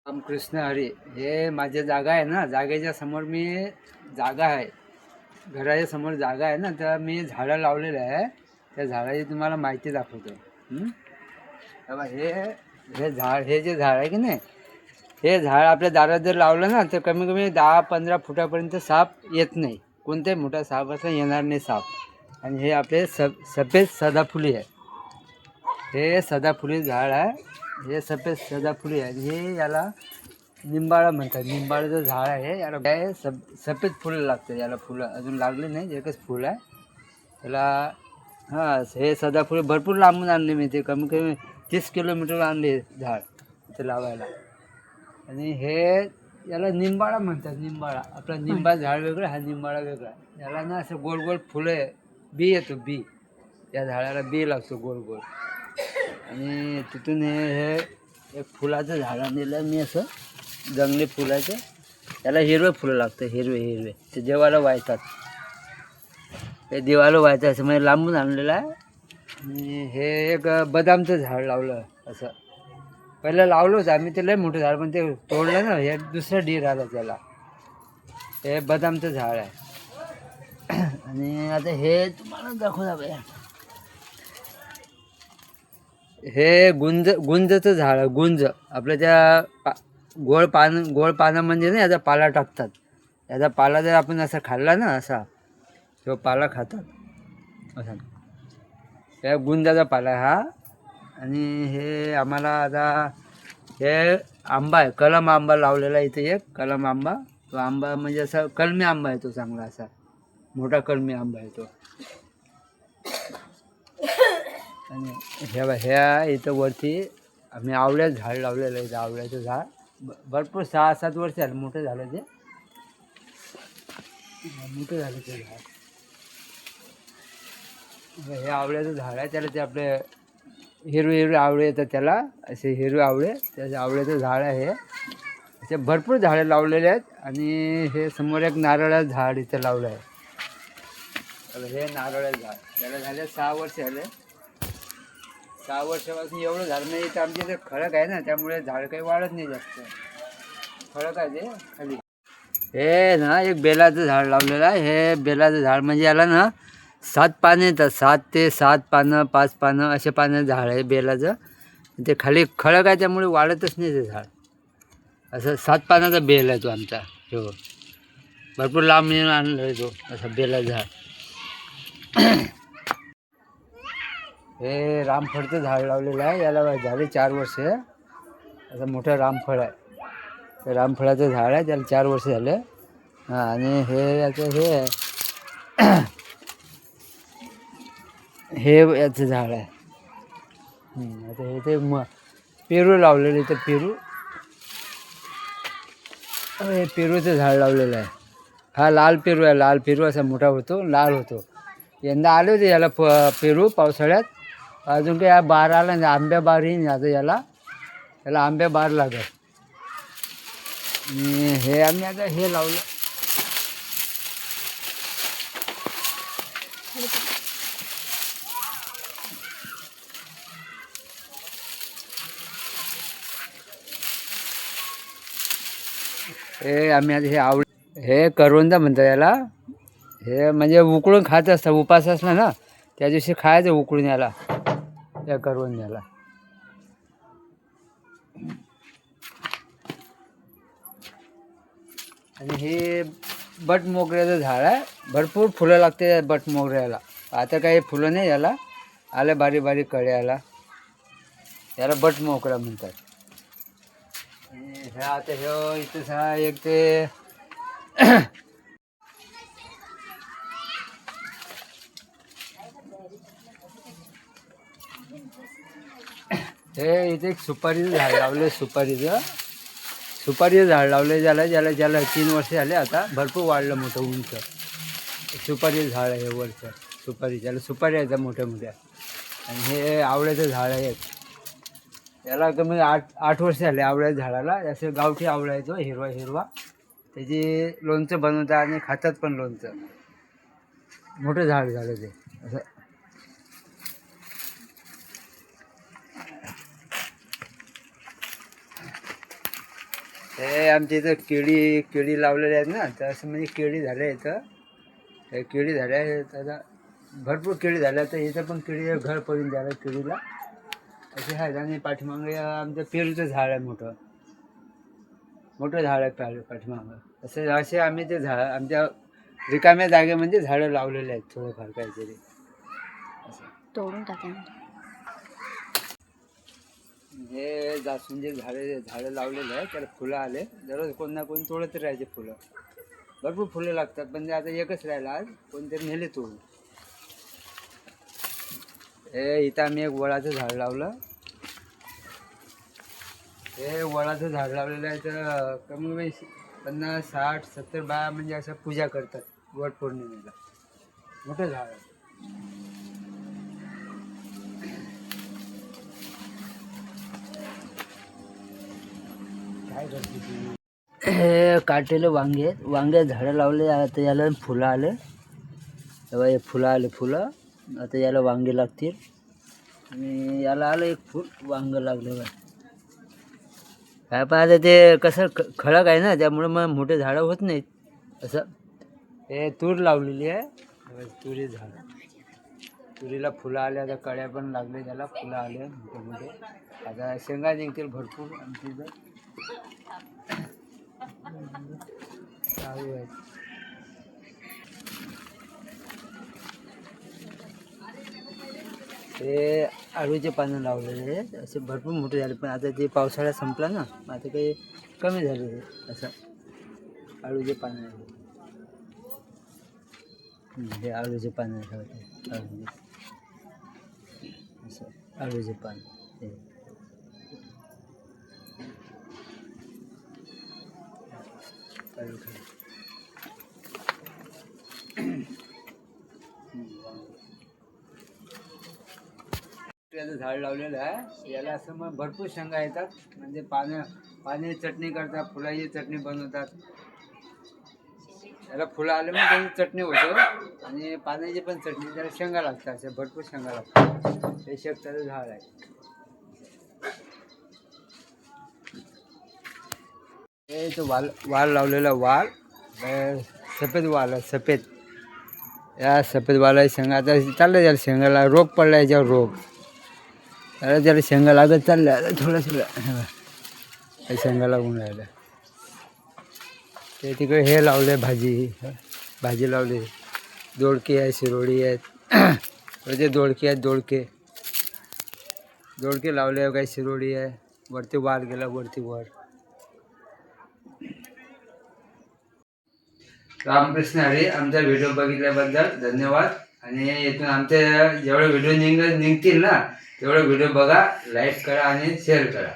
रामकृष्ण हरी. हे माझी जागा आहे ना, जागेच्या समोर मी जागा आहे, घराच्या समोर जागा आहे ना, तर मी झाडं लावलेलं आहे. त्या झाडाची तुम्हाला माहिती दाखवतो. तेव्हा हे हे जे झाड आहे की नाही, हे झाड आपल्या दारात जर लावलं ना, तर कमी कमी 10-15 फुटापर्यंत साप येत नाही. कोणताही मोठा साप असला येणार नाही साप. आणि हे आपले सफेद सदाफुली आहे. हे सदाफुली झाड आहे. हे सफेद सदाफुली आहे. हे याला निंबाळा म्हणतात. निंबाळाचं झाड आहे. याला काय सफेद फुलं लागतं. याला फुलं अजून लागले नाही, एकच फुल आहे त्याला. हां, हे सदाफुली भरपूर लांबून आणले मी. ते कमी कमी 30 किलोमीटर आणले झाड इथे लावायला. आणि हे याला निंबाळा म्हणतात. निंबाळा आपला निंबा झाड वेगळं, हा निंबाळा वेगळा. याला ना असं गोल गोल फुलं, बी येतो बी. या झाडाला बी लागतो गोल गोल. आणि तिथून हे एक फुलाचं झाड आणलेलं मी, असं जंगली फुलाचं. त्याला हिरवे फुलं लागतं, हिरवे हिरवे. ते देवाला वाहतात. हे देवाला वाहतात असं म्हणजे लांबून आणलेलं आहे. आणि हे एक बदामचं झाड लावलं असं. पहिलं लावलं होतं आम्ही, ते लय मोठं झाड, पण ते तोडलं ना. हे दुसरं डीर आलं त्याला. हे बदामचं झाड आहे. आणि आता हे तुम्हाला दाखवता पाहिजे. हे गुंजचं झाड आहे. गुंज आपल्या त्या गोड पानं म्हणजे ना, याचा पाला टाकतात. याचा पाला जर आपण असा खाल्ला ना, असा तो पाला खातात असा. या गुंजाचा पाला हा. आणि हे आम्हाला आता हे आंबा आहे, कलम आंबा लावलेला इथे. एक कलम आंबा, तो आंबा म्हणजे असा कलमी आंबा आहे तो, चांगला असा मोठा कलमी आंबा आहे तो. आणि ह्या इथं वरती आम्ही आवळ्याचं झाड लावलेलं आहे. आवळ्याचं झाड भरपूर 6-7 वर्ष झालं मोठं झालं. ते मोठं झालं ते झाड. हे आवळ्याचं झाड आहे. त्याला ते आपले हिरवे हिरवे आवळे येतात त्याला, असे हिरवे आवळे. त्याचं आवळ्याचं झाड आहे हे. असे भरपूर झाडे लावलेले आहेत. आणि हे समोर एक नारळाचं झाड इथं लावलं आहे. हे नारळाचं झाड, त्याला झाले 6 वर्ष झाले. 6 वर्षापासून एवढं झालं नाही. इथं आमच्या इथे खडक आहे ना, त्यामुळे झाड काही वाढत नाही जास्त. खडक आहे ते खाली. हे ना एक बेलाचं झाड लावलेलं आहे. हे बेलाचं झाड म्हणजे याला ना 7 पानं येतात. 7 ते 7 पानं, 5 पानं असे पानं झाड आहे बेलाचं. ते खाली खडक आहे त्यामुळे वाढतच नाही ते झाड. असं 7 पानाचा बेल आहे तो आमचा. हो, भरपूर लांब येऊन आणलं आहे तो असं बेलाचं झाड. हे रामफळचं झाड लावलेलं आहे. याला झाले 4 वर्ष. असं मोठं रामफळ आहे. ते रामफळाचं झाड आहे, त्याला 4 वर्ष झाले. हां, आणि हे याचं हे आहे. हे याचं झाड आहे. आता हे ते पेरू लावलेलं इथं. पेरू, हे पेरूचं झाड लावलेलं आहे. हा लाल पेरू आहे. लाल पेरू असा मोठा होतो, लाल होतो. यंदा आले होते याला पेरू पावसाळ्यात. अजून काही बार आला नाही. आंब्या बार येईन आता याला आंब्या बार लागत. आणि हे आम्ही आता हे लावलं. हे आम्ही आता हे करवंदा म्हणतात याला. हे म्हणजे उकळून खात असतं. उपास असला ना त्या दिवशी खायचं उकळून याला, या करवंद्याला. आणि हे बट मोगऱ्याचं झाड आहे. भरपूर फुलं लागते बट मोगऱ्याला. आता काही फुलं नाही याला, आले बारीक बारीक कळे याला. बट मोगरा म्हणतात. आणि ह्या आता हे इथं एक ते हे इथे एक सुपारीचं झाड लावलं. सुपारीचं झाड लावलं. ज्याला 3 वर्ष झाले. आता भरपूर वाढलं, मोठं उंच सुपारीचं झाड आहे. हे वरचं सुपारी, त्याला सुपारी आहे मोठ्या मोठ्या. आणि हे आवळ्याचं झाड आहे. याला कमी 8 वर्ष झाले आवळ्याच्या झाडाला. असं गावठी आवळा आहे तो, हिरवा हिरवा. त्याची लोणचं बनवतात आणि खातात पण लोणचं. मोठं झाड झालं ते असं. हे आमच्या इथं केळी लावलेली आहेत ना, तर असं म्हणजे केळी झाल्या इथं. हे केळी झाल्या आता भरपूर केळी झाल्या, तर इथं पण केळी घर पडून झालं केळीला असे आहेत. आणि पाठीमागे आमचं पेरूचं झाड आहे, मोठं झाड आहे पाठीमागं. असे आम्ही ते झाड आमच्या रिकाम्या जागेमध्ये झाडं लावलेले आहेत, थोडंफार काहीतरी असं. तोडून टाका. हे जास्वंदी झाडं लावलेले आहे, त्याला फुलं आले. दररोज कोण ना कोण तोडत राहायचे फुलं. भरपूर फुलं लागतात, पण ते आता एकच राहिलं आज, कोणतरी नेले तोडून. हे इथं आम्ही एक वडाचं झाड लावलं. हे वडाचं झाड लावलेलं आहे, तर कमी 50, 60, 70 बाया म्हणजे असं पूजा करतात वड पौर्णिमेला. मोठं झाड आहे. काय करते तू? हे काटेले वांगे झाडं लावले. आता याला फुलं आले, तेव्हा हे फुलं आता याला वांगे लागतील. आणि याला आलं एक फूल वांग लागलं. काय पाहिजे ते कसं खडक आहे ना, त्यामुळे मग मोठे झाडं होत नाहीत असं. हे तूर लावलेली आहे, तुरी झाड. तुरीला फुलं आले, आता कळ्या पण लागले, त्याला फुलं आले मोठे मोठे. आता शेंगा निघतील भरपूर आमच्या इथं चालू आहे. हे आळूचे पानं लावलेले आहेत, असे भरपूर मोठे झाले. पण आता ते पावसाळा संपला ना, आता काही कमी झाले असं. आळूचे पानं हे आळूचे पानं असं आळूचे पान. हे झाड लावलेलं आहे. याला असं मग भरपूर शेंगा येतात. म्हणजे पाणी चटणी करतात, फुलाची चटणी बनवतात. याला फुलं आले मग त्याची चटणी होतो, आणि पाण्याची पण चटणी. त्याला शेंगा लागतात, अशा भरपूर शेंगा लागतात. हे शेकटाचं झाड आहे. हे तो वाल लावलेला सफेद वाल आहे, सफेद. या सफेद वाला शेंगा आता चाललं, त्याला शेंगाला रोग पडला, याच्यावर रोग. त्याला शेंगा लागत चालल्या थोडं शेंगा लागून राहिल्या. ते तिकडे हे लावले भाजी लावली. दोडकी आहे, शिरोडी आहेत. ते दोडके आहेत, दोडके लावले. काही शिरोडी आहे. वरती वाल गेला, वर. रामकृष्ण हरी. आमचा व्हिडिओ बघितल्याबद्दल धन्यवाद. आणि इथून आमचे जेवढे व्हिडिओ निघतील ना, तेवढे व्हिडिओ बघा, लाईक करा आणि शेअर करा.